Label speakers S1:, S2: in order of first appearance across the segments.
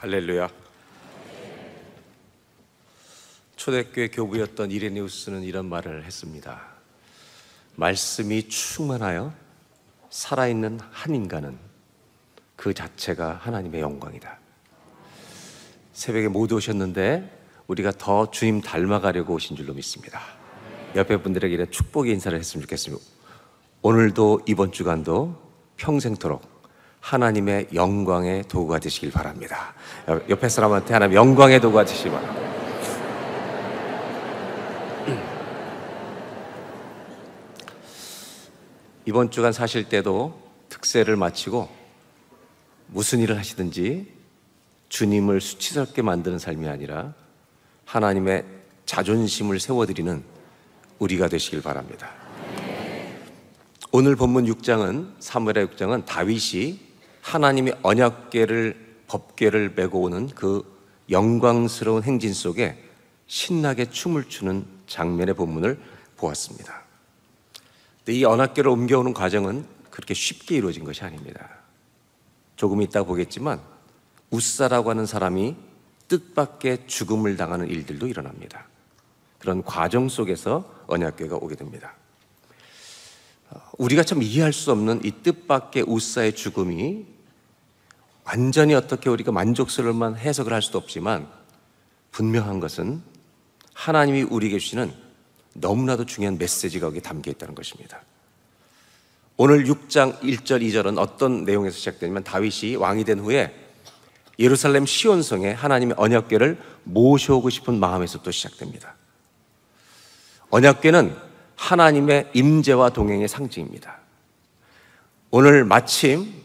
S1: 할렐루야. 초대교회 교부였던 이레니우스는 이런 말을 했습니다. 말씀이 충만하여 살아있는 한 인간은 그 자체가 하나님의 영광이다. 새벽에 못 오셨는데 우리가 더 주님 닮아가려고 오신 줄로 믿습니다. 옆에 분들에게 이런 축복의 인사를 했으면 좋겠습니다. 오늘도 이번 주간도 평생토록 하나님의 영광의 도구가 되시길 바랍니다. 옆에 사람한테 하나님 영광의 도구가 되시길 바랍니다. 이번 주간 사실 때도 특세를 마치고 무슨 일을 하시든지 주님을 수치스럽게 만드는 삶이 아니라 하나님의 자존심을 세워드리는 우리가 되시길 바랍니다. 오늘 본문 6장은 사무엘하 6장은 다윗이 하나님의 언약궤를 법궤를 메고 오는 그 영광스러운 행진 속에 신나게 춤을 추는 장면의 본문을 보았습니다. 근데 이 언약궤를 옮겨오는 과정은 그렇게 쉽게 이루어진 것이 아닙니다. 조금 이따 보겠지만 웃사라고 하는 사람이 뜻밖의 죽음을 당하는 일들도 일어납니다. 그런 과정 속에서 언약궤가 오게 됩니다. 우리가 참 이해할 수 없는 이 뜻밖의 웃사의 죽음이 완전히 어떻게 우리가 만족스러울만 해석을 할 수도 없지만 분명한 것은 하나님이 우리에게 주시는 너무나도 중요한 메시지가 여기 담겨 있다는 것입니다. 오늘 6장 1절 2절은 어떤 내용에서 시작되냐면 다윗이 왕이 된 후에 예루살렘 시온성에 하나님의 언약궤를 모셔오고 싶은 마음에서 또 시작됩니다. 언약궤는 하나님의 임재와 동행의 상징입니다. 오늘 마침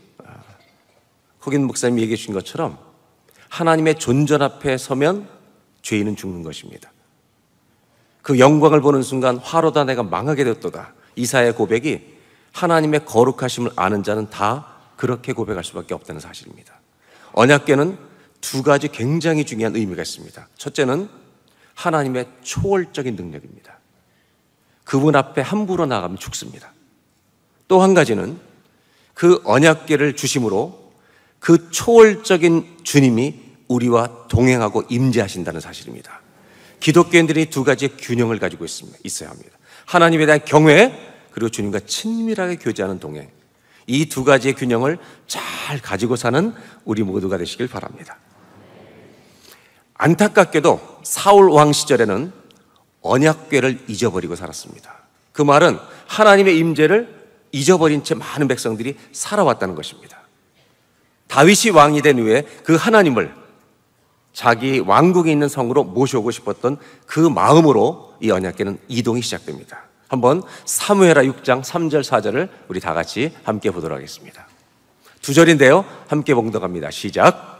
S1: 흑인 목사님이 얘기해 주신 것처럼 하나님의 존전 앞에 서면 죄인은 죽는 것입니다. 그 영광을 보는 순간 화로다 내가 망하게 되었도다. 이사야의 고백이 하나님의 거룩하심을 아는 자는 다 그렇게 고백할 수밖에 없다는 사실입니다. 언약궤는 두 가지 굉장히 중요한 의미가 있습니다. 첫째는 하나님의 초월적인 능력입니다. 그분 앞에 함부로 나가면 죽습니다. 또 한 가지는 그 언약궤를 주심으로 그 초월적인 주님이 우리와 동행하고 임재하신다는 사실입니다. 기독교인들이 두 가지의 균형을 가지고 있어야 합니다. 하나님에 대한 경외, 그리고 주님과 친밀하게 교제하는 동행. 이 두 가지의 균형을 잘 가지고 사는 우리 모두가 되시길 바랍니다. 안타깝게도 사울 왕 시절에는 언약궤를 잊어버리고 살았습니다. 그 말은 하나님의 임재를 잊어버린 채 많은 백성들이 살아왔다는 것입니다. 다윗이 왕이 된 후에 그 하나님을 자기 왕국에 있는 성으로 모셔오고 싶었던 그 마음으로 이 언약궤는 이동이 시작됩니다. 한번 사무엘하 6장 3절 4절을 우리 다 같이 함께 보도록 하겠습니다. 두 절인데요, 함께 봉독합니다. 시작.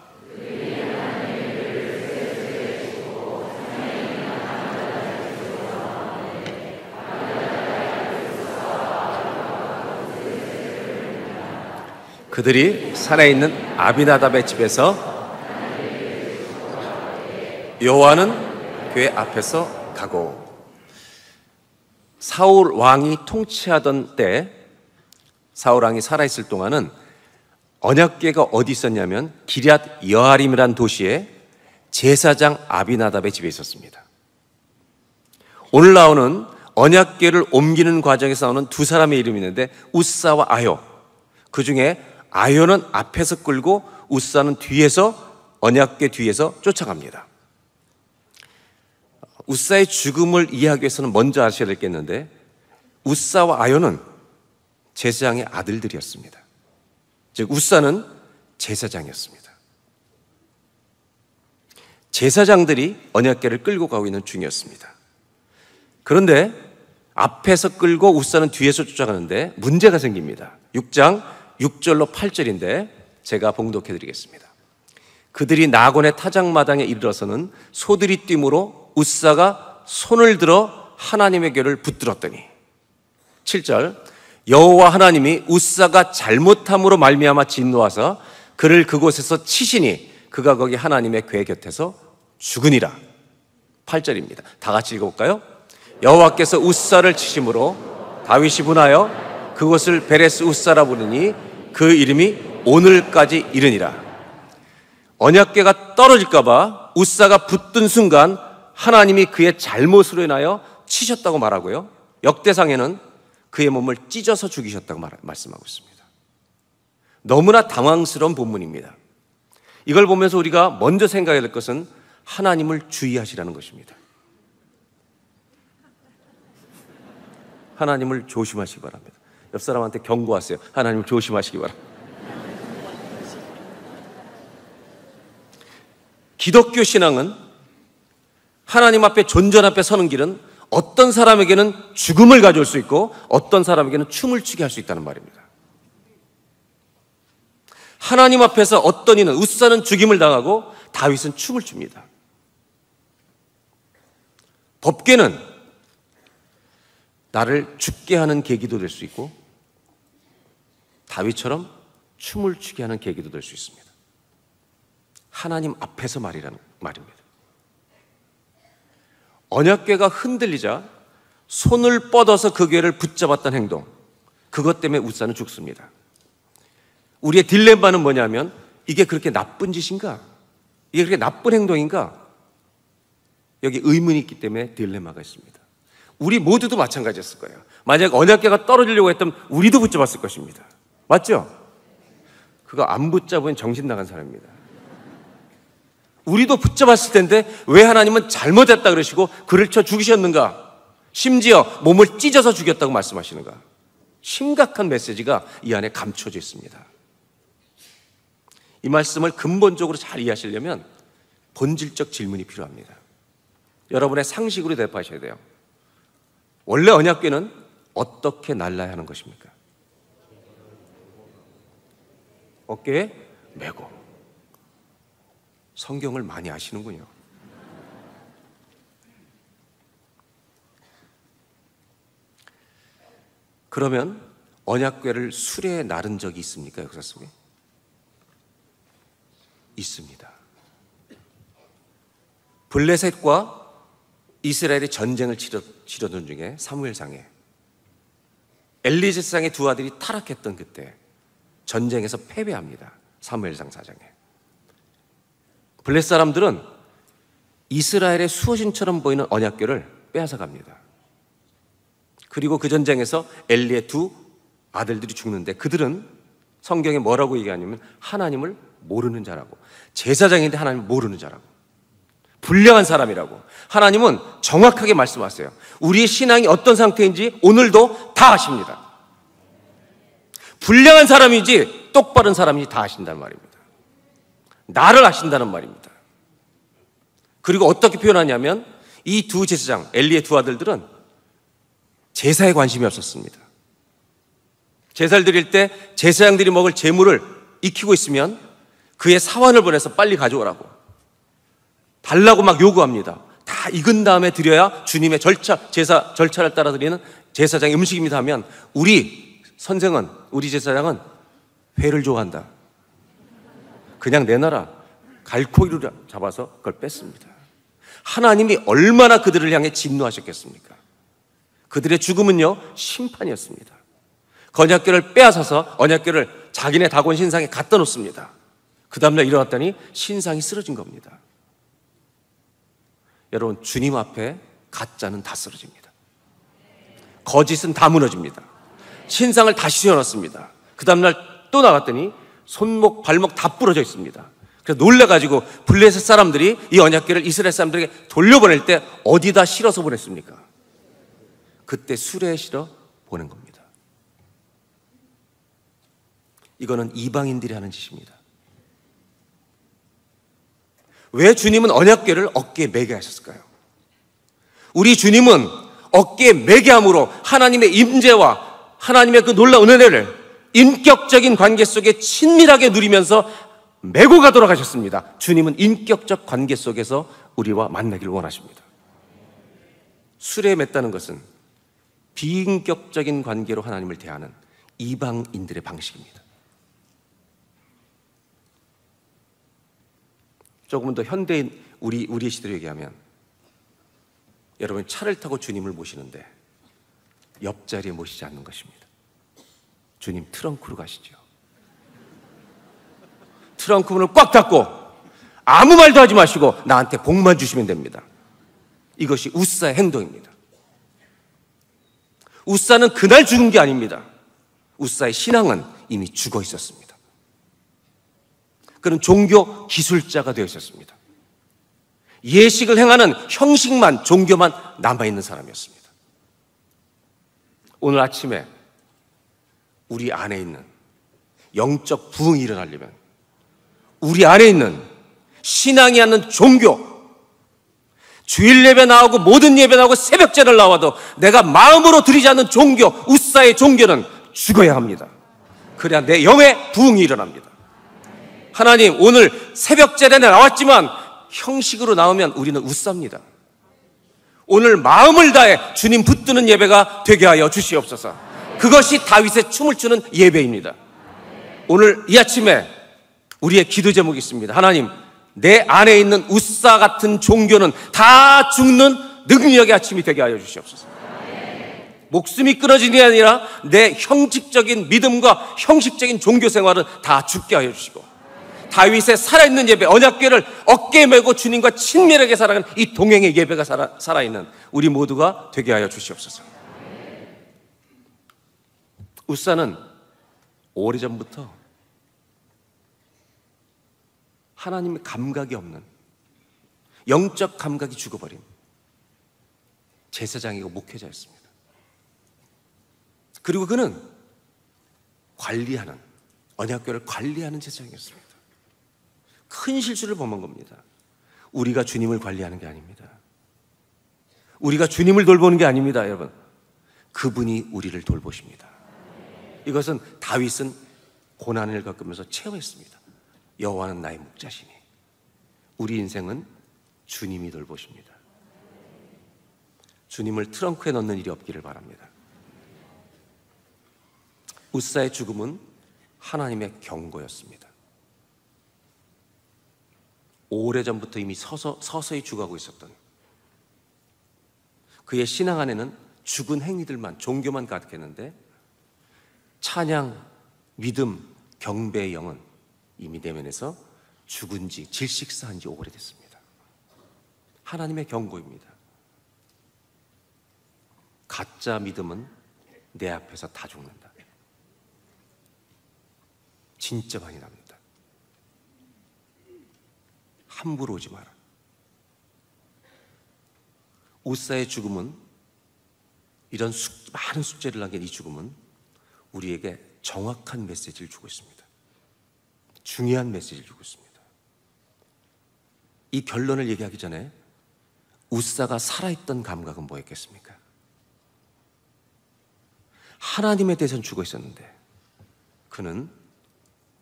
S1: 그들이 산에 있는 아비나답의 집에서 여호와는 궤 앞에서 가고. 사울 왕이 통치하던 때, 사울 왕이 살아있을 동안은 언약궤가 어디 있었냐면 기럇 여아림이란 도시에 제사장 아비나답의 집에 있었습니다. 오늘 나오는 언약궤를 옮기는 과정에서 나오는 두 사람의 이름이 있는데 웃사와 아효. 그 중에 아효는 앞에서 끌고 웃사는 뒤에서, 언약궤 뒤에서 쫓아갑니다. 웃사의 죽음을 이해하기 위해서는 먼저 아셔야 되겠는데 웃사와 아효는 제사장의 아들들이었습니다. 즉 웃사는 제사장이었습니다. 제사장들이 언약궤를 끌고 가고 있는 중이었습니다. 그런데 앞에서 끌고 웃사는 뒤에서 쫓아가는데 문제가 생깁니다. 6장 6절로 8절인데 제가 봉독해 드리겠습니다. 그들이 나곤의 타작마당에 이르러서는 소들이 뛰므로 웃사가 손을 들어 하나님의 궤를 붙들었더니. 7절. 여호와 하나님이 웃사가 잘못함으로 말미암아 진노하사 그를 그곳에서 치시니 그가 거기 하나님의 궤 곁에서 죽으니라. 8절입니다. 다 같이 읽어볼까요? 여호와께서 웃사를 치심으로 다윗이 분하여 그곳을 베레스 웃사라 부르니 그 이름이 오늘까지 이르니라. 언약궤가 떨어질까봐 우사가 붙든 순간 하나님이 그의 잘못으로 인하여 치셨다고 말하고요. 역대상에는 그의 몸을 찢어서 죽이셨다고 말씀하고 있습니다. 너무나 당황스러운 본문입니다. 이걸 보면서 우리가 먼저 생각해야 될 것은 하나님을 주의하시라는 것입니다. 하나님을 조심하시기 바랍니다. 옆 사람한테 경고하세요. 하나님을 조심하시기 바랍니다. 기독교 신앙은 하나님 앞에 존전 앞에 서는 길은 어떤 사람에게는 죽음을 가져올 수 있고 어떤 사람에게는 춤을 추게 할 수 있다는 말입니다. 하나님 앞에서 어떤 이는 우사는 죽임을 당하고 다윗은 춤을 춥니다. 법궤는 나를 죽게 하는 계기도 될 수 있고 다윗처럼 춤을 추게 하는 계기도 될 수 있습니다. 하나님 앞에서 말입니다. 언약궤가 흔들리자 손을 뻗어서 그 궤를 붙잡았던 행동, 그것 때문에 우사는 죽습니다. 우리의 딜레마는 뭐냐면 이게 그렇게 나쁜 짓인가? 이게 그렇게 나쁜 행동인가? 여기 의문이 있기 때문에 딜레마가 있습니다. 우리 모두도 마찬가지였을 거예요. 만약 언약궤가 떨어지려고 했다면 우리도 붙잡았을 것입니다. 맞죠? 그거 안 붙잡으면 정신 나간 사람입니다. 우리도 붙잡았을 텐데 왜 하나님은 잘못했다 그러시고 그를 쳐 죽이셨는가? 심지어 몸을 찢어서 죽였다고 말씀하시는가? 심각한 메시지가 이 안에 감춰져 있습니다. 이 말씀을 근본적으로 잘 이해하시려면 본질적 질문이 필요합니다. 여러분의 상식으로 대답하셔야 돼요. 원래 언약궤는 어떻게 날라야 하는 것입니까? 어깨에 메고. 성경을 많이 아시는군요. 그러면 언약궤를 수레에 나른 적이 있습니까? 역사 속에? 있습니다. 블레셋과 이스라엘이 전쟁을 치르던 중에 사무엘상에 엘리제상의 두 아들이 타락했던 그때 전쟁에서 패배합니다. 사무엘상 4장에. 블레셋 사람들은 이스라엘의 수호신처럼 보이는 언약궤를 빼앗아 갑니다. 그리고 그 전쟁에서 엘리의 두 아들들이 죽는데 그들은 성경에 뭐라고 얘기하냐면 하나님을 모르는 자라고, 제사장인데 하나님을 모르는 자라고, 불량한 사람이라고. 하나님은 정확하게 말씀하세요. 우리의 신앙이 어떤 상태인지 오늘도 다 아십니다. 불량한 사람이지 똑바른 사람인지 다 아신다는 말입니다. 나를 아신다는 말입니다. 그리고 어떻게 표현하냐면 이 두 제사장, 엘리의 두 아들들은 제사에 관심이 없었습니다. 제사를 드릴 때 제사장들이 먹을 제물을 익히고 있으면 그의 사환을 보내서 빨리 가져오라고 달라고 막 요구합니다. 다 익은 다음에 드려야 주님의 제사 절차를 따라 드리는 제사장의 음식입니다 하면 우리 선생은, 우리 제사장은 회를 좋아한다. 그냥 내놔라. 갈코이를 잡아서 그걸 뺐습니다. 하나님이 얼마나 그들을 향해 진노하셨겠습니까? 그들의 죽음은요, 심판이었습니다. 언약궤를 빼앗아서 언약궤를 자기네 다곤 신상에 갖다 놓습니다. 그 다음날 일어났더니 신상이 쓰러진 겁니다. 여러분, 주님 앞에 가짜는 다 쓰러집니다. 거짓은 다 무너집니다. 신상을 다시 세워놨습니다. 그 다음날 또 나갔더니 손목, 발목 다 부러져 있습니다. 그래서 놀래가지고 블레셋 사람들이 이 언약궤를 이스라엘 사람들에게 돌려보낼 때 어디다 실어서 보냈습니까? 그때 수레에 실어 보낸 겁니다. 이거는 이방인들이 하는 짓입니다. 왜 주님은 언약궤를 어깨에 매게 하셨을까요? 우리 주님은 어깨에 매게 함으로 하나님의 임재와 하나님의 그 놀라운 은혜를 인격적인 관계 속에 친밀하게 누리면서 메고 가도록 하셨습니다. 주님은 인격적 관계 속에서 우리와 만나기를 원하십니다. 수레에 맸다는 것은 비인격적인 관계로 하나님을 대하는 이방인들의 방식입니다. 조금은 더 현대인 우리의 시대로 얘기하면 여러분 차를 타고 주님을 모시는데 옆자리에 모시지 않는 것입니다. 주님 트렁크로 가시죠. 트렁크 문을 꽉 닫고 아무 말도 하지 마시고 나한테 복만 주시면 됩니다. 이것이 웃사의 행동입니다. 웃사는 그날 죽은 게 아닙니다. 웃사의 신앙은 이미 죽어 있었습니다. 그는 종교 기술자가 되어 있었습니다. 예식을 행하는 형식만, 종교만 남아있는 사람이었습니다. 오늘 아침에 우리 안에 있는 영적 부흥이 일어나려면 우리 안에 있는 신앙이 않는 종교, 주일 예배 나오고 모든 예배 나오고 새벽제를 나와도 내가 마음으로 드리지 않는 종교, 웃사의 종교는 죽어야 합니다. 그래야 내 영의 부흥이 일어납니다. 하나님, 오늘 새벽제에 나왔지만 형식으로 나오면 우리는 웃사입니다. 오늘 마음을 다해 주님 붙드는 예배가 되게 하여 주시옵소서. 그것이 다윗의 춤을 추는 예배입니다. 오늘 이 아침에 우리의 기도 제목이 있습니다. 하나님, 내 안에 있는 웃사 같은 종교는 다 죽는 능력의 아침이 되게 하여 주시옵소서. 목숨이 끊어지는 게 아니라 내 형식적인 믿음과 형식적인 종교 생활은 다 죽게 하여 주시고, 다윗의 살아있는 예배, 언약궤를 어깨에 메고 주님과 친밀하게 살아가는 이 동행의 예배가 살아있는 우리 모두가 되게 하여 주시옵소서. 웃사는 오래전부터 하나님의 감각이 없는, 영적 감각이 죽어버린 제사장이고 목회자였습니다. 그리고 그는 관리하는, 언약궤를 관리하는 제사장이었습니다. 큰 실수를 범한 겁니다. 우리가 주님을 관리하는 게 아닙니다. 우리가 주님을 돌보는 게 아닙니다, 여러분. 그분이 우리를 돌보십니다. 이것은 다윗은 고난을 겪으면서 체험했습니다. 여호와는 나의 목자시니. 우리 인생은 주님이 돌보십니다. 주님을 트렁크에 넣는 일이 없기를 바랍니다. 웃사의 죽음은 하나님의 경고였습니다. 오래전부터 이미 서서히 죽어가고 있었던 그의 신앙 안에는 죽은 행위들만, 종교만 가득했는데 찬양, 믿음, 경배의 영은 이미 내면에서 죽은 지, 질식사한 지 오래됐습니다. 하나님의 경고입니다. 가짜 믿음은 내 앞에서 다 죽는다. 진짜 많이 납니다. 함부로 오지 마라. 웃사의 죽음은, 이런 많은 숙제를 남긴 이 죽음은 우리에게 정확한 메시지를 주고 있습니다. 중요한 메시지를 주고 있습니다. 이 결론을 얘기하기 전에 웃사가 살아있던 감각은 뭐였겠습니까? 하나님에 대해서는 죽어 있었는데 그는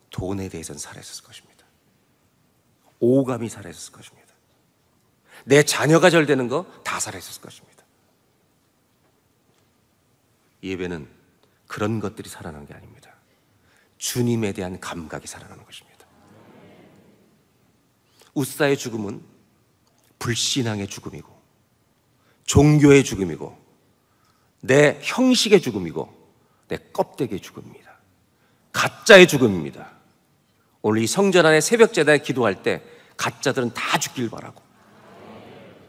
S1: 돈에 대해서는 살아있었을 것입니다. 오감이 살아있었을 것입니다. 내 자녀가 절되는 거 다 살아있었을 것입니다. 예배는 그런 것들이 살아나는 게 아닙니다. 주님에 대한 감각이 살아나는 것입니다. 웃사의 죽음은 불신앙의 죽음이고, 종교의 죽음이고, 내 형식의 죽음이고, 내 껍데기의 죽음입니다. 가짜의 죽음입니다. 오늘 이 성전 안에 새벽 제단에 기도할 때 가짜들은 다 죽길 바라고,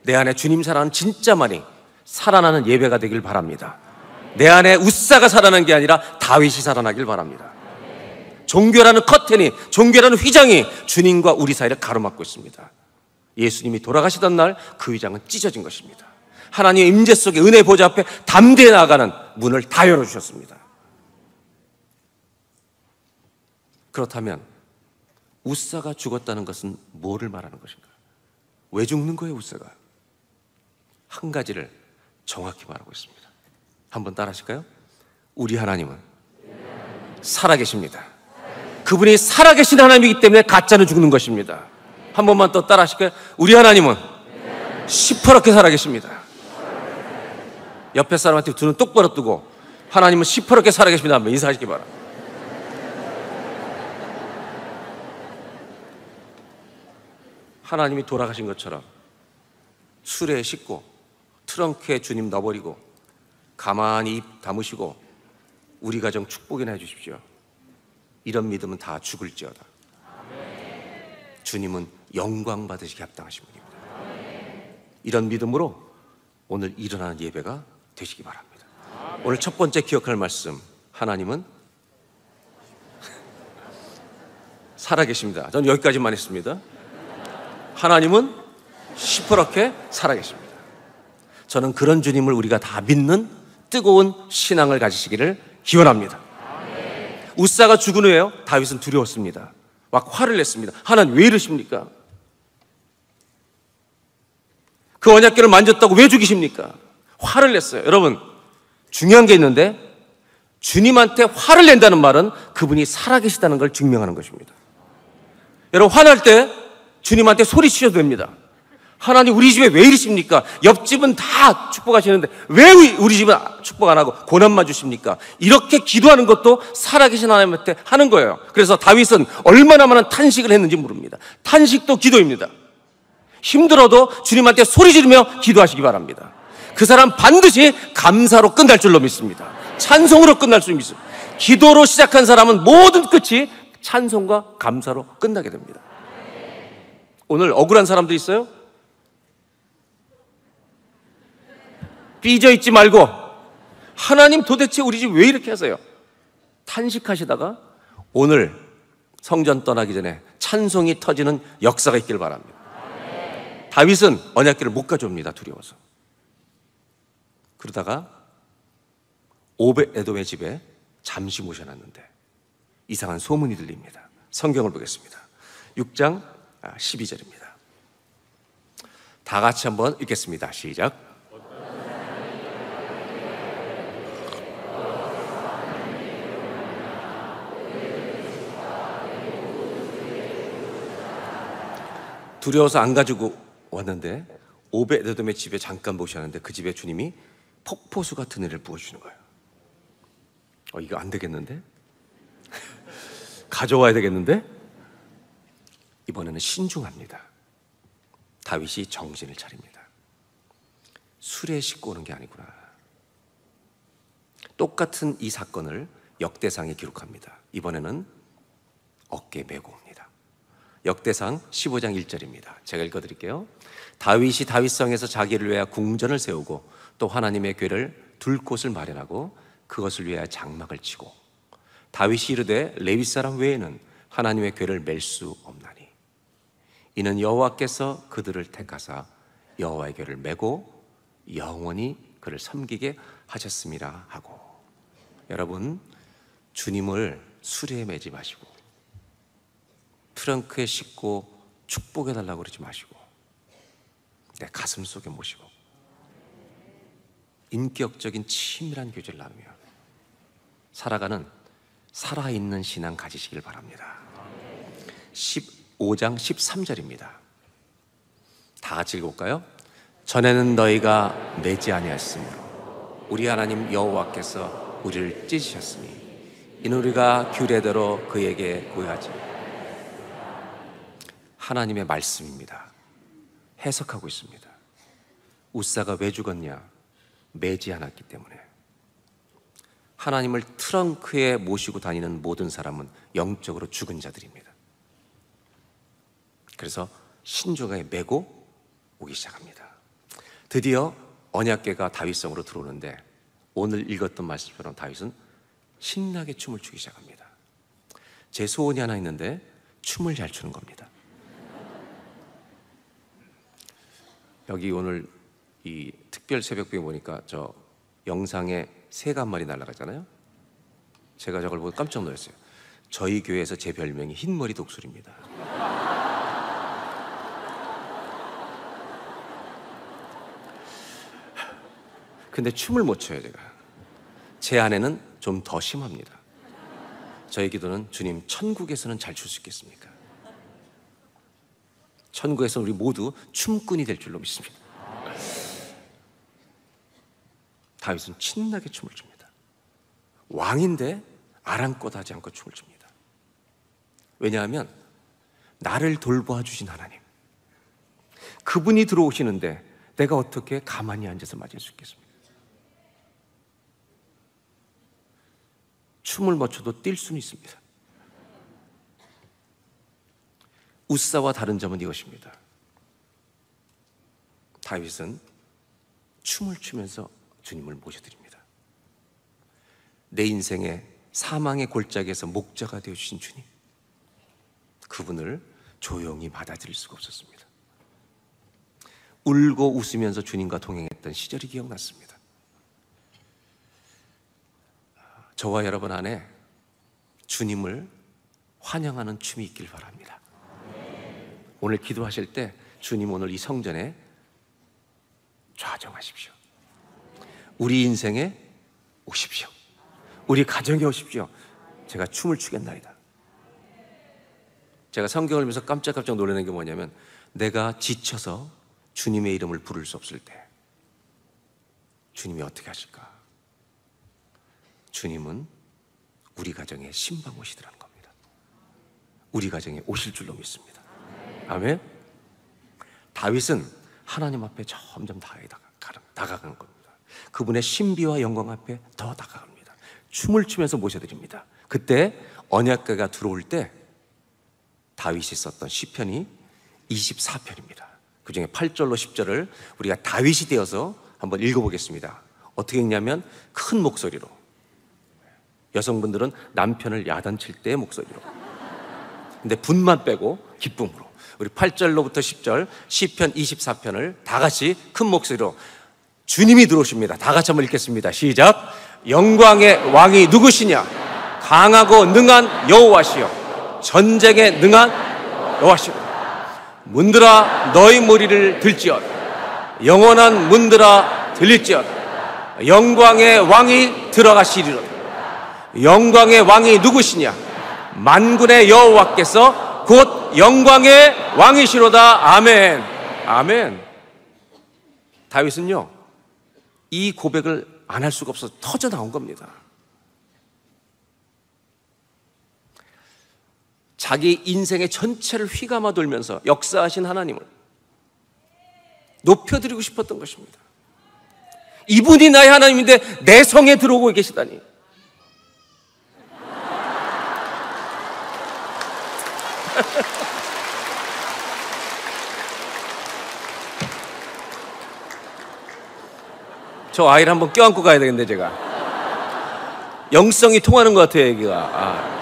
S1: 내 안에 주님 사랑하는 진짜만이 살아나는 예배가 되길 바랍니다. 내 안에 웃사가 살아나는 게 아니라 다윗이 살아나길 바랍니다. 종교라는 커튼이, 종교라는 휘장이 주님과 우리 사이를 가로막고 있습니다. 예수님이 돌아가시던 날 그 휘장은 찢어진 것입니다. 하나님의 임재 속에 은혜 보좌 앞에 담대히 나아가는 문을 다 열어주셨습니다. 그렇다면 웃사가 죽었다는 것은 뭐를 말하는 것인가? 왜 죽는 거예요, 웃사가? 한 가지를 정확히 말하고 있습니다. 한번 따라 하실까요? 우리 하나님은 살아계십니다. 그분이 살아계신 하나님이기 때문에 가짜는 죽는 것입니다. 한 번만 또 따라 하실까요? 우리 하나님은 시퍼렇게 살아계십니다. 옆에 사람한테 두 눈 똑바로 뜨고 하나님은 시퍼렇게 살아계십니다 한번 인사하시기 바랍니다. 하나님이 돌아가신 것처럼 수레에 싣고 트렁크에 주님 넣어버리고 가만히 입 다무시고 우리 가정 축복이나 해주십시오. 이런 믿음은 다 죽을지어다. 주님은 영광 받으시기 합당하신 분입니다. 이런 믿음으로 오늘 일어나는 예배가 되시기 바랍니다. 오늘 첫 번째 기억할 말씀, 하나님은 살아계십니다. 저는 여기까지만 했습니다. 하나님은 시퍼렇게 살아계십니다. 저는 그런 주님을 우리가 다 믿는 뜨거운 신앙을 가지시기를 기원합니다. 우사가 죽은 후에요, 다윗은 두려웠습니다. 막 화를 냈습니다. 하나님 왜 이러십니까? 그 언약궤를 만졌다고 왜 죽이십니까? 화를 냈어요. 여러분, 중요한 게 있는데, 주님한테 화를 낸다는 말은 그분이 살아계시다는 걸 증명하는 것입니다. 여러분, 화날 때 주님한테 소리치셔도 됩니다. 하나님 우리 집에 왜 이러십니까? 옆집은 다 축복하시는데 왜 우리 집은 축복 안 하고 고난만 주십니까? 이렇게 기도하는 것도 살아계신 하나님한테 하는 거예요. 그래서 다윗은 얼마나 많은 탄식을 했는지 모릅니다. 탄식도 기도입니다. 힘들어도 주님한테 소리 지르며 기도하시기 바랍니다. 그 사람 반드시 감사로 끝날 줄로 믿습니다. 찬송으로 끝날 줄 믿습니다. 기도로 시작한 사람은 모든 끝이 찬송과 감사로 끝나게 됩니다. 오늘 억울한 사람도 있어요? 삐져 있지 말고 하나님 도대체 우리 집 왜 이렇게 하세요? 탄식하시다가 오늘 성전 떠나기 전에 찬송이 터지는 역사가 있길 바랍니다. 다윗은 언약궤를 못 가져옵니다. 두려워서. 그러다가 오벳에돔의 집에 잠시 모셔놨는데 이상한 소문이 들립니다. 성경을 보겠습니다. 6장 12절입니다. 다 같이 한번 읽겠습니다. 시작. 두려워서 안 가지고 왔는데 오벳에돔의 집에 잠깐 모셨는데 그 집에 주님이 폭포수 같은 은혜를 부어주시는 거예요. 이거 안 되겠는데? 가져와야 되겠는데? 이번에는 신중합니다. 다윗이 정신을 차립니다. 술에 싣고 오는 게 아니구나. 똑같은 이 사건을 역대상에 기록합니다. 이번에는 어깨에 메고 옵니다. 역대상 15장 1절입니다. 제가 읽어드릴게요. 다윗이 다윗성에서 자기를 위하여 궁전을 세우고 또 하나님의 궤를 둘 곳을 마련하고 그것을 위하여 장막을 치고 다윗이 이르되 레위 사람 외에는 하나님의 궤를 맬 수 없나니 이는 여호와께서 그들을 택하사 여호와의 궤를 메고 영원히 그를 섬기게 하셨음이라 하고. 여러분, 주님을 수레에 매지 마시고 트렁크에 싣고 축복해달라고 그러지 마시고 내 가슴 속에 모시고 인격적인 치밀한 교제를 나누며 살아가는 살아있는 신앙 가지시길 바랍니다. 15장 13절입니다. 다 같이 읽어볼까요? 전에는 너희가 매지 아니하였으므로 우리 하나님 여호와께서 우리를 찢으셨으니 이는 우리가 규례대로 그에게 구하지. 하나님의 말씀입니다. 해석하고 있습니다. 우사가 왜 죽었냐? 매지 않았기 때문에. 하나님을 트렁크에 모시고 다니는 모든 사람은 영적으로 죽은 자들입니다. 그래서 신중하게 메고 오기 시작합니다. 드디어 언약궤가 다윗성으로 들어오는데 오늘 읽었던 말씀처럼 다윗은 신나게 춤을 추기 시작합니다. 제 소원이 하나 있는데 춤을 잘 추는 겁니다. 여기 오늘 이 특별 새벽부에 보니까 저 영상에 새가 한 마리 날아가잖아요. 제가 저걸 보고 깜짝 놀랐어요. 저희 교회에서 제 별명이 흰머리 독수리입니다. 근데 춤을 못 춰요. 제 아내는 좀 더 심합니다. 저의 기도는 주님, 천국에서는 잘 출 수 있겠습니까? 천국에서 우리 모두 춤꾼이 될 줄로 믿습니다. 다윗은 신나게 춤을 춥니다. 왕인데 아랑곳하지 않고 춤을 춥니다. 왜냐하면 나를 돌보아 주신 하나님, 그분이 들어오시는데 내가 어떻게 가만히 앉아서 맞을 수 있겠습니까? 춤을 못 춰도 뛸 수는 있습니다. 웃사와 다른 점은 이것입니다. 다윗은 춤을 추면서 주님을 모셔드립니다. 내 인생의 사망의 골짜기에서 목자가 되어주신 주님, 그분을 조용히 받아들일 수가 없었습니다. 울고 웃으면서 주님과 동행했던 시절이 기억났습니다. 저와 여러분 안에 주님을 환영하는 춤이 있길 바랍니다. 오늘 기도하실 때 주님 오늘 이 성전에 좌정하십시오. 우리 인생에 오십시오. 우리 가정에 오십시오. 제가 춤을 추겠나이다. 제가 성경을 보면서 깜짝깜짝 놀라는 게 뭐냐면, 내가 지쳐서 주님의 이름을 부를 수 없을 때 주님이 어떻게 하실까? 주님은 우리 가정에 신방 오시더라는 겁니다. 우리 가정에 오실 줄로 믿습니다. 아멘. 다윗은 하나님 앞에 점점 다가가는 겁니다. 그분의 신비와 영광 앞에 더 다가갑니다. 춤을 추면서 모셔드립니다. 그때 언약궤가 들어올 때 다윗이 썼던 시편이 24편입니다. 그 중에 8절로 10절을 우리가 다윗이 되어서 한번 읽어보겠습니다. 어떻게 읽냐면 큰 목소리로, 여성분들은 남편을 야단칠 때의 목소리로, 근데 분만 빼고 기쁨으로, 우리 8절로부터 10절 시편 24편을 다 같이 큰 목소리로, 주님이 들어오십니다. 다 같이 한번 읽겠습니다. 시작. 영광의 왕이 누구시냐? 강하고 능한 여호와시여, 전쟁에 능한 여호와시여. 문들아 너희 머리를 들지어다. 영원한 문들아 들릴지어다. 영광의 왕이 들어가시리로다. 영광의 왕이 누구시냐? 만군의 여호와께서 곧 영광의 왕이시로다. 아멘. 아멘. 다윗은요, 이 고백을 안 할 수가 없어서 터져 나온 겁니다. 자기 인생의 전체를 휘감아 돌면서 역사하신 하나님을 높여드리고 싶었던 것입니다. 이분이 나의 하나님인데 내 성에 들어오고 계시다니. 저 아이를 한번 껴안고 가야 되겠는데, 제가. 영성이 통하는 것 같아요, 애기가.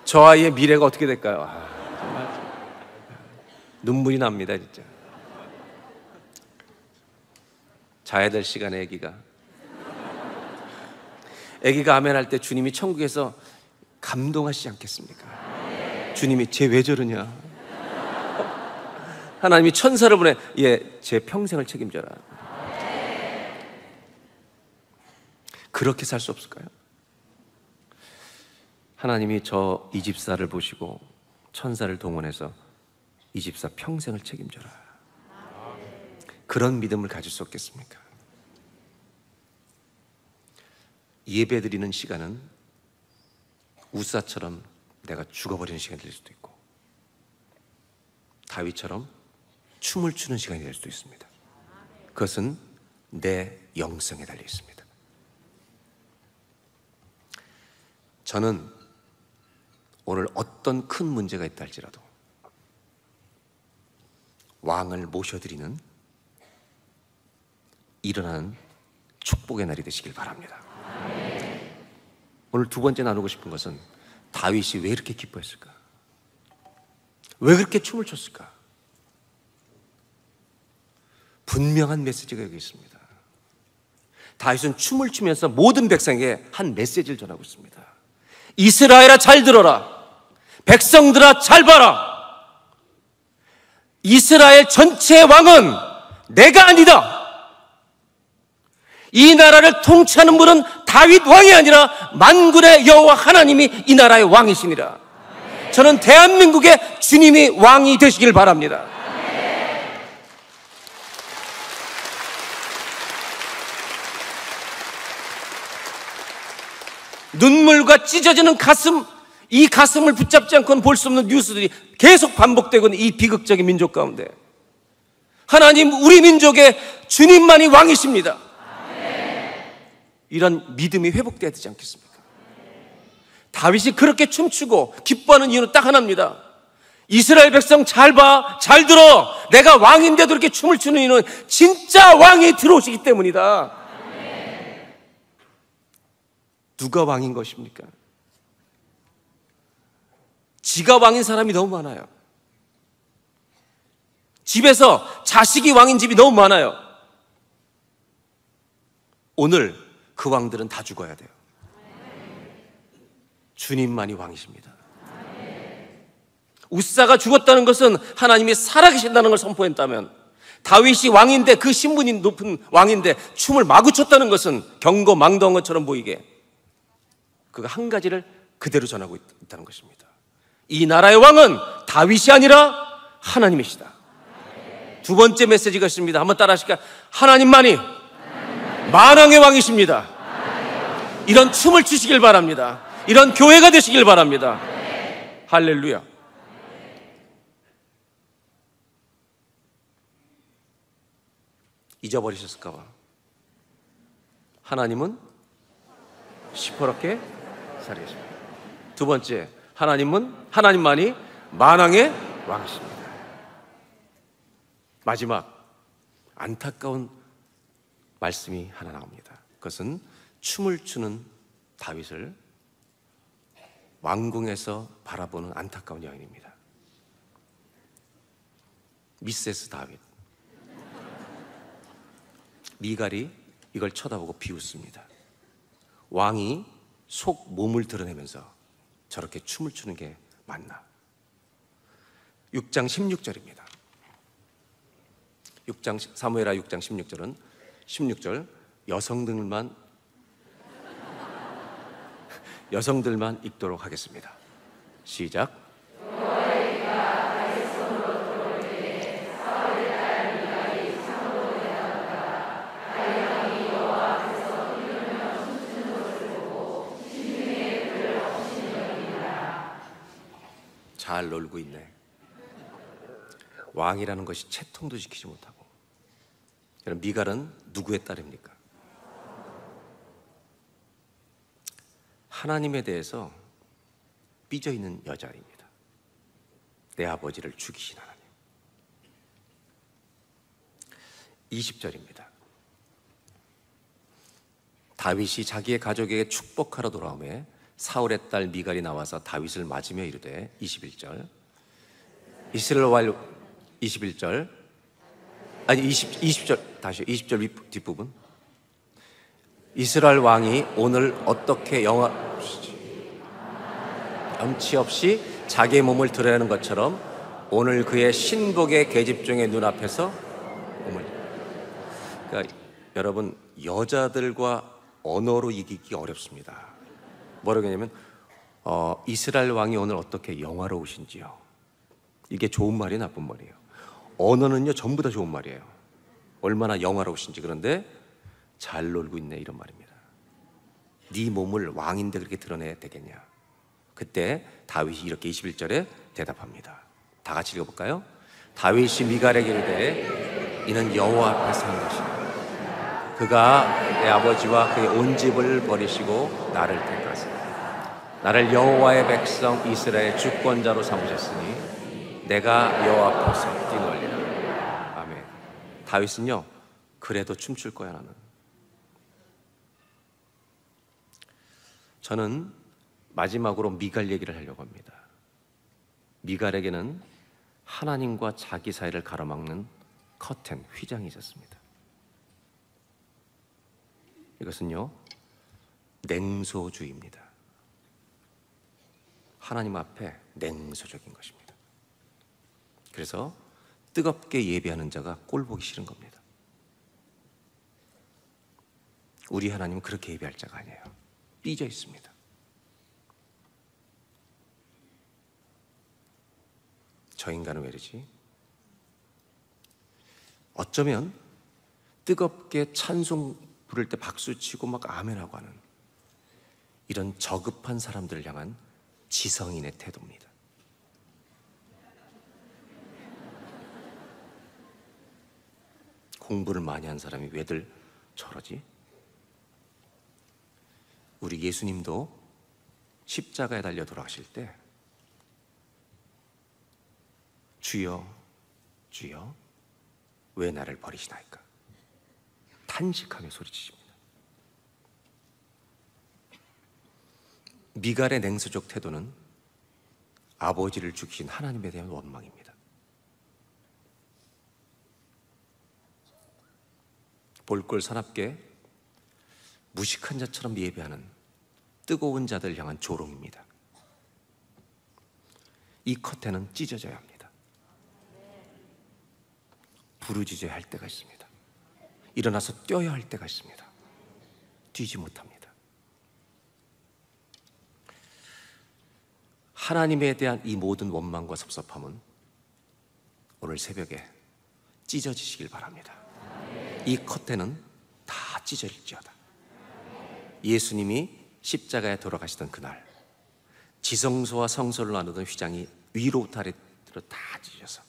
S1: 저 아이의 미래가 어떻게 될까요? 정말 눈물이 납니다, 진짜. 자야 될 시간에 애기가 아멘 할 때 주님이 천국에서 감동하시지 않겠습니까? 주님이 쟤 왜 저러냐? 하나님이 천사를 보내, 제 평생을 책임져라. 그렇게 살 수 없을까요? 하나님이 저 이 집사를 보시고 천사를 동원해서 이 집사 평생을 책임져라. 그런 믿음을 가질 수 없겠습니까? 예배드리는 시간은 우사처럼 내가 죽어버리는 시간이 될 수도 있고, 다윗처럼 춤을 추는 시간이 될 수도 있습니다. 그것은 내 영성에 달려 있습니다. 저는 오늘 어떤 큰 문제가 있다 할지라도 왕을 모셔드리는 일어나는 축복의 날이 되시길 바랍니다. 오늘 두 번째 나누고 싶은 것은, 다윗이 왜 이렇게 기뻐했을까? 왜 그렇게 춤을 췄을까? 분명한 메시지가 여기 있습니다. 다윗은 춤을 추면서 모든 백성에게 한 메시지를 전하고 있습니다. 이스라엘아 잘 들어라. 백성들아 잘 봐라. 이스라엘 전체의 왕은 내가 아니다. 이 나라를 통치하는 분은 다윗 왕이 아니라 만군의 여호와 하나님이 이 나라의 왕이시니라. 저는 대한민국의 주님이 왕이 되시길 바랍니다. 눈물과 찢어지는 가슴, 이 가슴을 붙잡지 않고는 볼 수 없는 뉴스들이 계속 반복되고 있는 이 비극적인 민족 가운데, 하나님, 우리 민족의 주님만이 왕이십니다. 이런 믿음이 회복돼야 되지 않겠습니까? 다윗이 그렇게 춤추고 기뻐하는 이유는 딱 하나입니다. 이스라엘 백성 잘 봐, 잘 들어. 내가 왕인데도 이렇게 춤을 추는 이유는 진짜 왕이 들어오시기 때문이다. 누가 왕인 것입니까? 지가 왕인 사람이 너무 많아요. 집에서 자식이 왕인 집이 너무 많아요. 오늘 그 왕들은 다 죽어야 돼요. 주님만이 왕이십니다. 웃사가 죽었다는 것은 하나님이 살아계신다는 걸 선포했다면, 다윗이 왕인데, 그 신분이 높은 왕인데 춤을 마구 췄다는 것은 경거망동한 것처럼 보이게 그가 한 가지를 그대로 전하고 있다는 것입니다. 이 나라의 왕은 다윗이 아니라 하나님이시다. 두 번째 메시지가 있습니다. 한번 따라 하실까요? 하나님만이 만왕의 왕이십니다. 이런 춤을 추시길 바랍니다. 이런 교회가 되시길 바랍니다. 할렐루야. 잊어버리셨을까 봐. 하나님은 시퍼렇게 살아계십니다. 두 번째, 하나님만이 만왕의 왕이십니다. 마지막 안타까운 말씀이 하나 나옵니다. 그것은 춤을 추는 다윗을 왕궁에서 바라보는 안타까운 여인입니다. 미세스 다윗. 미갈이 이걸 쳐다보고 비웃습니다. 왕이 속 몸을 드러내면서 저렇게 춤을 추는 게 맞나? 6장 16절입니다. 사무엘하 6장 16절은 16절 여성들만 읽도록 하겠습니다. 시작. 잘 놀고 있네. 왕이라는 것이 채통도 지키지 못하고. 여러분, 미갈은 누구의 딸입니까? 하나님에 대해서 삐져있는 여자입니다. 내 아버지를 죽이신 하나님. 20절입니다. 다윗이 자기의 가족에게 축복하러 돌아오매 사울의 딸 미갈이 나와서 다윗을 맞으며 이르되 21절 20절 다시 20절 뒷부분 이스라엘 왕이 오늘 어떻게 염치 없이 자기의 몸을 드러내는 것처럼 오늘 그의 신복의 계집종의 눈앞에서 몸을 그러니까 여러분 여자들과 언어로 이기기 어렵습니다. 뭐라고 하냐면 이스라엘 왕이 오늘 어떻게 영화로우신지요. 이게 좋은 말이에요, 나쁜 말이에요? 언어는요 전부 다 좋은 말이에요. 얼마나 영화로우신지. 그런데 잘 놀고 있네 이런 말입니다. 네 몸을 왕인데 그렇게 드러내야 되겠냐. 그때 다윗이 이렇게 21절에 대답합니다. 다 같이 읽어볼까요? 다윗이 미갈에게 이르되 이는 여호와 앞에서 한 것이다. 그가 내 아버지와 그의 온 집을 버리시고 나를 택하사 나를 여호와의 백성 이스라엘 주권자로 삼으셨으니 내가 여호와 앞에서 뛰놀리라. 아멘. 다윗은요 그래도 춤출 거야 나는. 저는 마지막으로 미갈 얘기를 하려고 합니다. 미갈에게는 하나님과 자기 사이를 가로막는 커튼, 휘장이 있었습니다. 이것은요 냉소주의입니다. 하나님 앞에 냉소적인 것입니다. 그래서 뜨겁게 예배하는 자가 꼴보기 싫은 겁니다. 우리 하나님은 그렇게 예배할 자가 아니에요. 삐져 있습니다. 저 인간은 왜 이러지? 어쩌면 뜨겁게 찬송 부를 때 박수치고 막 아멘하고 하는 이런 저급한 사람들을 향한 지성인의 태도입니다. 공부를 많이 한 사람이 왜들 저러지? 우리 예수님도 십자가에 달려 돌아가실 때 주여 주여 왜 나를 버리시나이까 탄식하며 소리치십니다. 미갈의 냉소적 태도는 아버지를 죽이신 하나님에 대한 원망입니다. 볼꼴 사납게 무식한 자처럼 예배하는 뜨거운 자들 향한 조롱입니다. 이 커튼은 찢어져야 합니다. 부르짖어야 할 때가 있습니다. 일어나서 뛰어야 할 때가 있습니다. 뛰지 못합니다. 하나님에 대한 이 모든 원망과 섭섭함은 오늘 새벽에 찢어지시길 바랍니다. 이 커튼은 다 찢어질지어다. 예수님이 십자가에 돌아가시던 그날 지성소와 성소를 나누던 휘장이 위로부터 아래로 다 찢어져서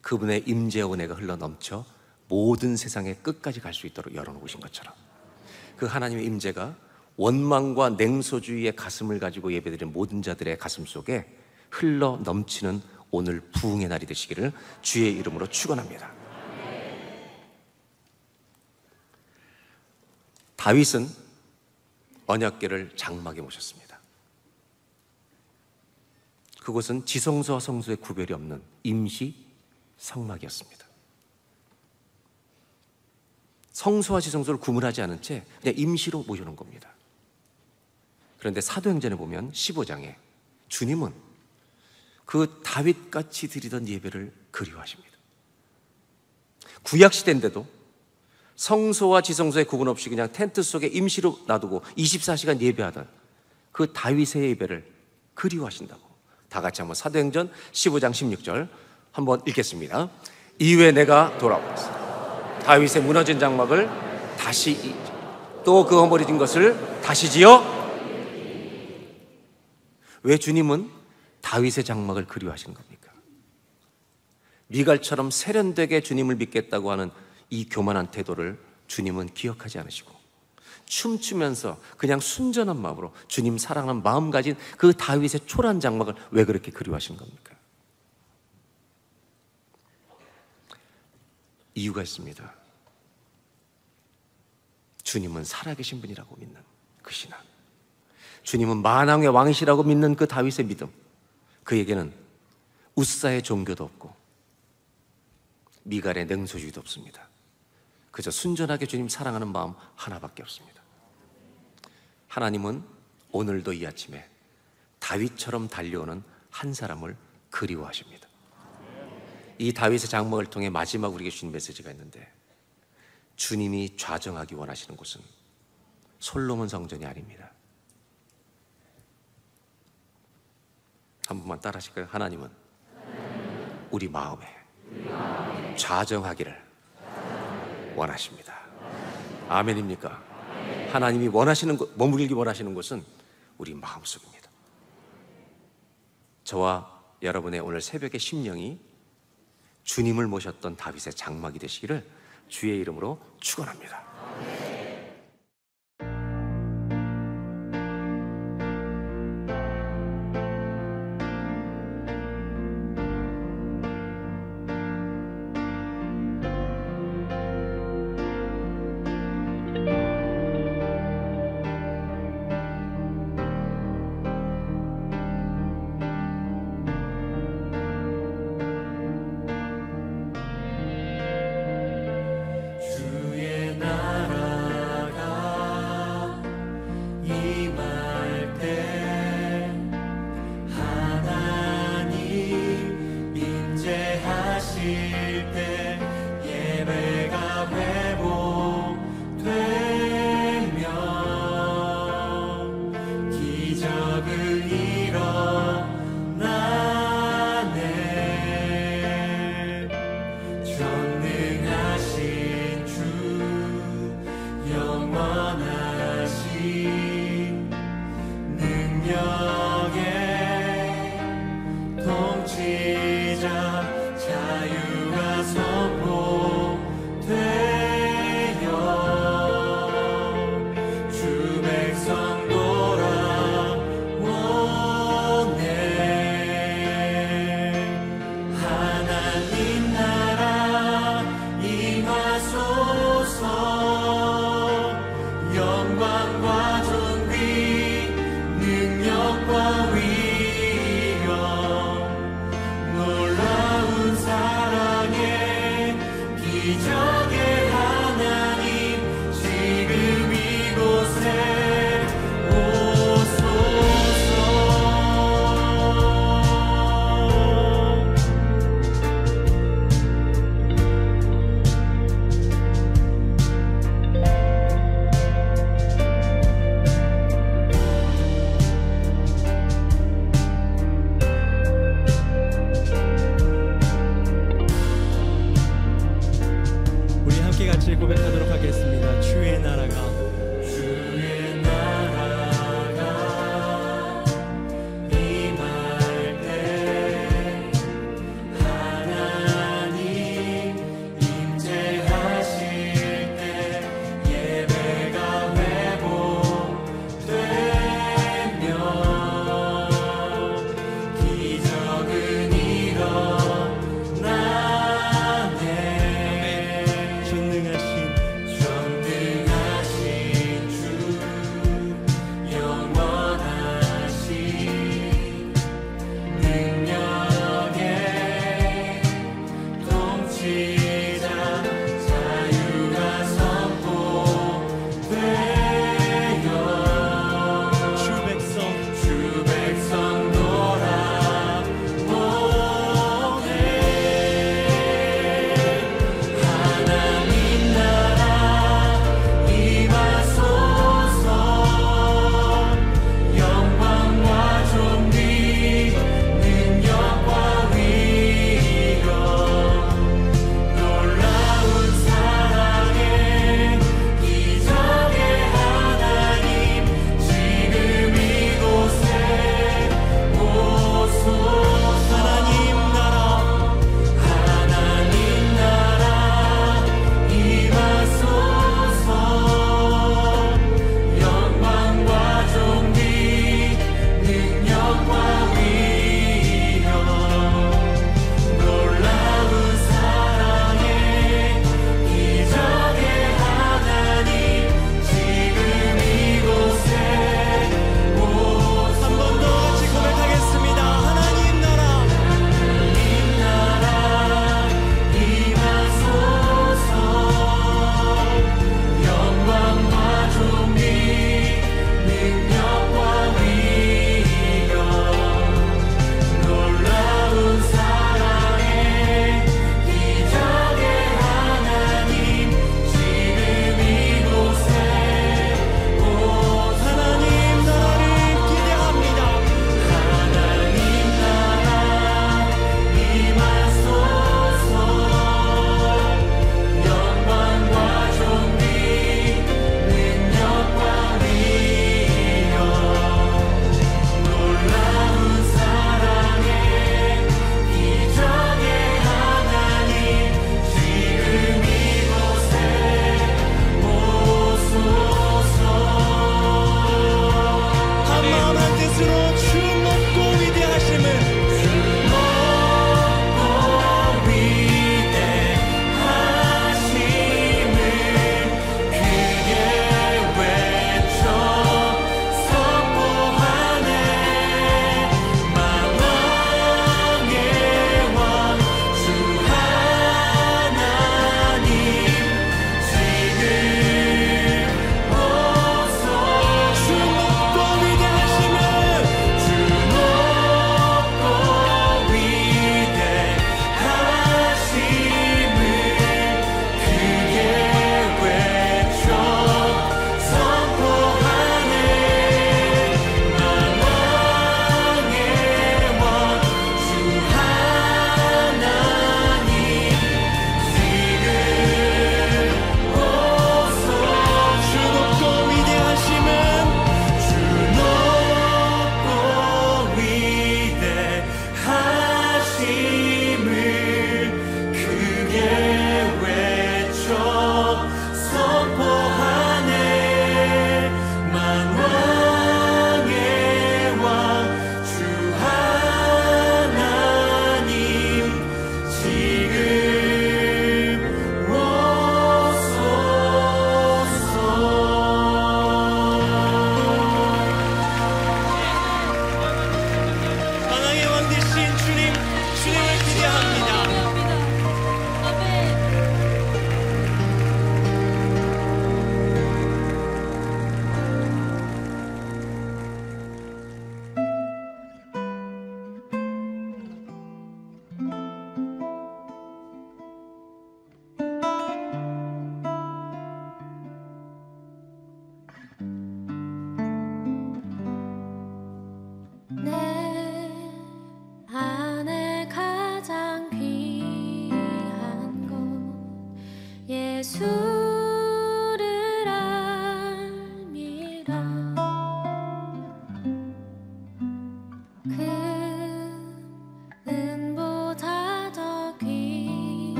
S1: 그분의 임재와 은혜가 흘러넘쳐 모든 세상의 끝까지 갈 수 있도록 열어놓으신 것처럼 그 하나님의 임재가 원망과 냉소주의의 가슴을 가지고 예배드리는 모든 자들의 가슴 속에 흘러넘치는 오늘 부흥의 날이 되시기를 주의 이름으로 축원합니다. 다윗은 언약궤를 장막에 모셨습니다. 그곳은 지성소와 성소의 구별이 없는 임시 성막이었습니다. 성소와 지성소를 구분하지 않은 채 그냥 임시로 모셔놓은 겁니다. 그런데 사도행전에 보면 15장에 주님은 그 다윗같이 드리던 예배를 그리워하십니다. 구약시대인데도 성소와 지성소의 구분 없이 그냥 텐트 속에 임시로 놔두고 24시간 예배하던 그 다윗의 예배를 그리워하신다고. 다 같이 한번 사도행전 15장 16절 한번 읽겠습니다. 이후에 내가 돌아왔어. 다윗의 무너진 장막을 다시 또 그 허물어진 것을 다시 지어. 왜 주님은 다윗의 장막을 그리워하시는 겁니까? 미갈처럼 세련되게 주님을 믿겠다고 하는 이 교만한 태도를 주님은 기억하지 않으시고 춤추면서 그냥 순전한 마음으로 주님 사랑하는 마음 가진 그 다윗의 초라한 장막을 왜 그렇게 그리워하시는 겁니까? 이유가 있습니다. 주님은 살아계신 분이라고 믿는 그 신앙, 주님은 만왕의 왕이시라고 믿는 그 다윗의 믿음, 그에게는 웃사의 종교도 없고 미갈의 냉소주의도 없습니다. 그저 순전하게 주님 사랑하는 마음 하나밖에 없습니다. 하나님은 오늘도 이 아침에 다윗처럼 달려오는 한 사람을 그리워하십니다. 이 다윗의 장막을 통해 마지막 우리에게 주신 메시지가 있는데, 주님이 좌정하기 원하시는 곳은 솔로몬 성전이 아닙니다. 한 번만 따라 하실까요? 하나님은 우리 마음에 좌정하기를 원하십니다. 아멘입니까? 하나님이 원하시는 곳, 머물기 원하시는 곳은 우리 마음속입니다. 저와 여러분의 오늘 새벽의 심령이 주님을 모셨던 다윗의 장막이 되시기를 주의 이름으로 축원합니다.
S2: 주의 날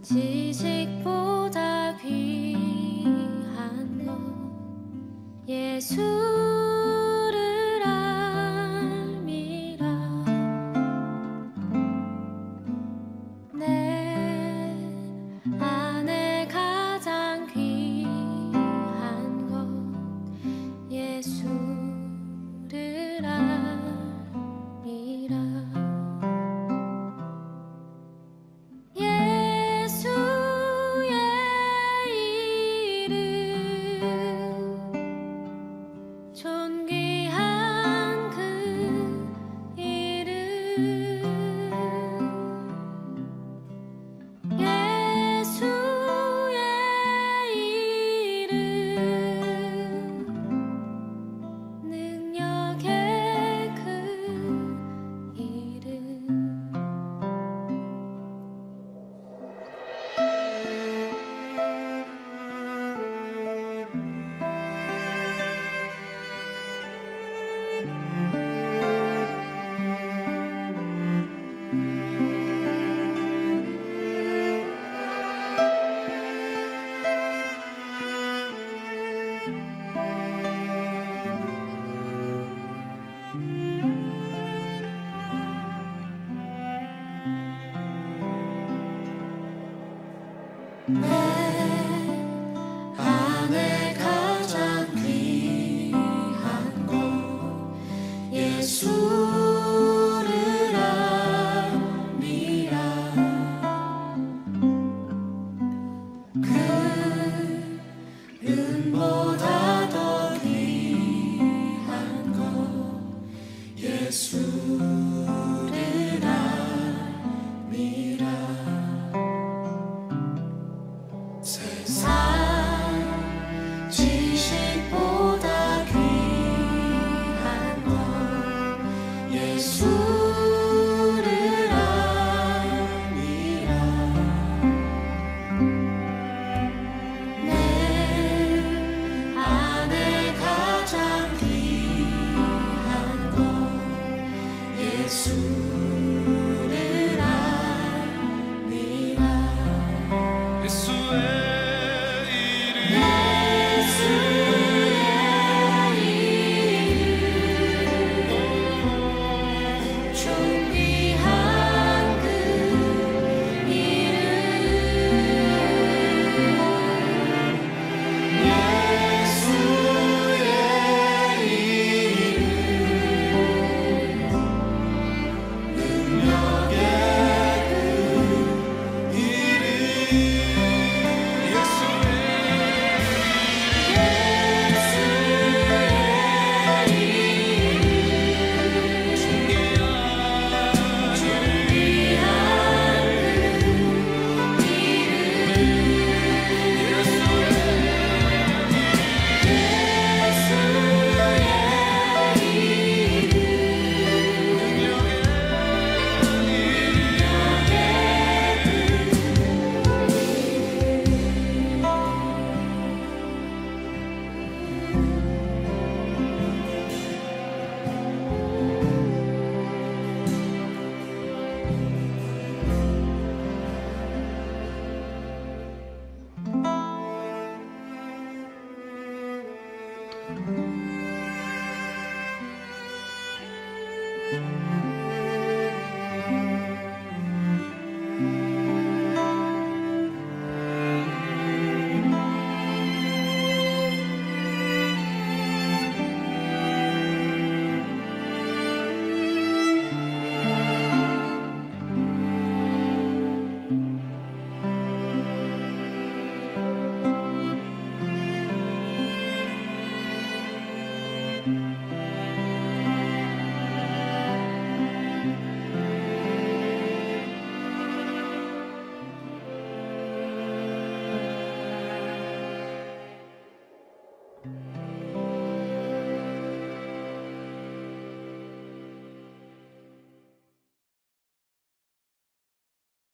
S2: 지식보다 귀한 것 예수를 알미라. 내 안에 가장 귀한 것 예수를 알미라. 존귀한 그 이름 예수의 이름 능력의 그 이름 내 안에 가장 귀한 것 예수를 알미라. 그 은보다 더 귀한 것 예수를 알미라. 세상 지식보다 귀한 것 예수를 알미라. 내 안에 가장 귀한 것 예수